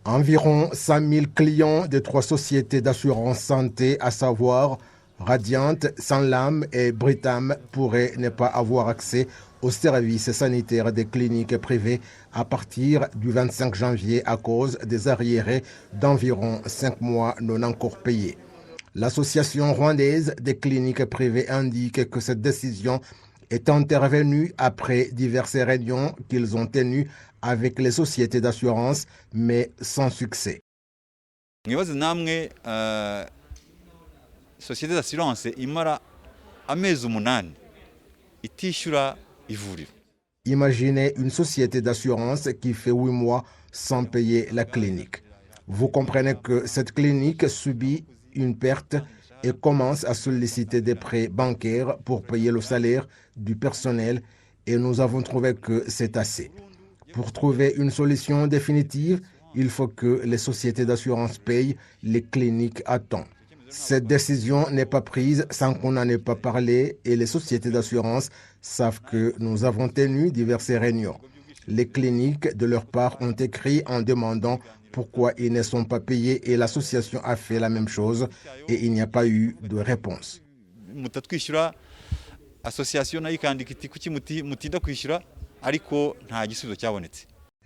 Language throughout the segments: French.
Environ 100 000 clients de 3 sociétés d'assurance santé, à savoir Radiant, Sanlam et Britam, pourraient ne pas avoir accès aux services sanitaires des cliniques privées à partir du 25 janvier à cause des arriérés d'environ 5 mois non encore payés. L'Association rwandaise des cliniques privées indique que cette décision est intervenue après diverses réunions qu'ils ont tenues avec les sociétés d'assurance, mais sans succès. Société d'assurance imara amezi 8 itishyura ivuriro. Imaginez une société d'assurance qui fait 8 mois sans payer la clinique. Vous comprenez que cette clinique subit une perte et commence à solliciter des prêts bancaires pour payer le salaire du personnel, et nous avons trouvé que c'est assez. Pour trouver une solution définitive, il faut que les sociétés d'assurance payent les cliniques à temps. Cette décision n'est pas prise sans qu'on n'en ait pas parlé, et les sociétés d'assurance savent que nous avons tenu diverses réunions. Les cliniques, de leur part, ont écrit en demandant pourquoi ils ne sont pas payés, et l'association a fait la même chose et il n'y a pas eu de réponse.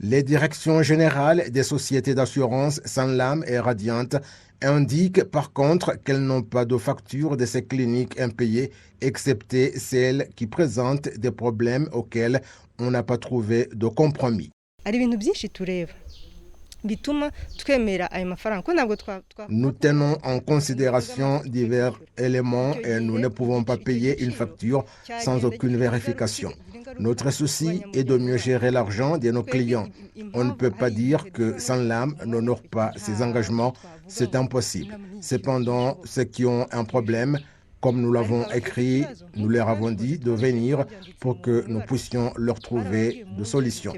Les directions générales des sociétés d'assurance Sanlam et Radiant indiquent par contre qu'elles n'ont pas de facture de ces cliniques impayées, excepté celles qui présentent des problèmes auxquels on n'a pas trouvé de compromis. Nous tenons en considération divers éléments et nous ne pouvons pas payer une facture sans aucune vérification. Notre souci est de mieux gérer l'argent de nos clients. On ne peut pas dire que Sanlam n'honore pas ses engagements, c'est impossible. Cependant, ceux qui ont un problème, comme nous l'avons écrit, nous leur avons dit de venir pour que nous puissions leur trouver des solutions.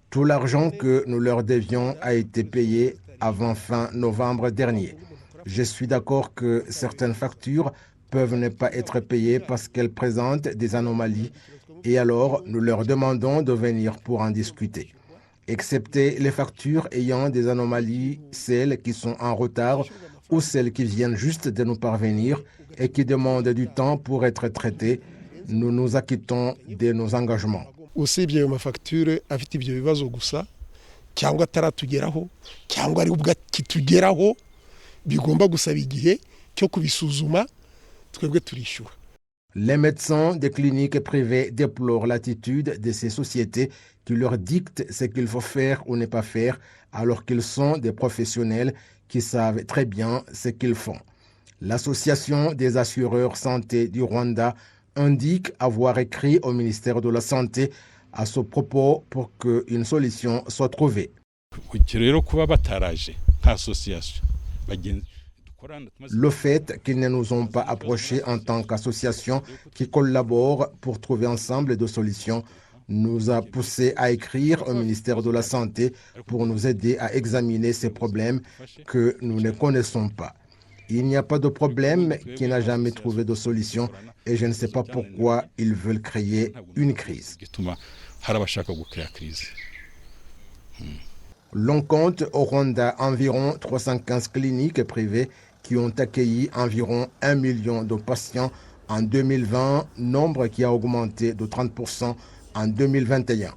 Tout l'argent que nous leur devions a été payé avant fin novembre dernier. Je suis d'accord que certaines factures peuvent ne pas être payées parce qu'elles présentent des anomalies, et alors nous leur demandons de venir pour en discuter. Excepté les factures ayant des anomalies, celles qui sont en retard ou celles qui viennent juste de nous parvenir et qui demandent du temps pour être traitées, nous nous acquittons de nos engagements. Usibye ayo mafacture afite ibyo bibazo gusa cyangwa ataratugeraho cyangwa ari ubwo kitugeraho bigomba gusaba igihe cyo kubisuzuma twebwe turishyura. Les médecins des cliniques privées déplorent l'attitude de ces sociétés qui leur dictent ce qu'il faut faire ou ne pas faire, alors qu'ils sont des professionnels qui savent très bien ce qu'ils font. L'Association des assureurs santé du Rwanda indique avoir écrit au ministère de la Santé à ce propos pour qu'une solution soit trouvée. Le fait qu'ils ne nous ont pas approchés en tant qu'association qui collabore pour trouver ensemble des solutions nous a poussé à écrire au ministère de la Santé pour nous aider à examiner ces problèmes que nous ne connaissons pas. Il n'y a pas de problème qui n'a jamais trouvé de solution, et je ne sais pas pourquoi ils veulent créer une crise. L'on compte au Rwanda environ 315 cliniques privées qui ont accueilli environ 1 million de patients en 2020, nombre qui a augmenté de 30% en 2021.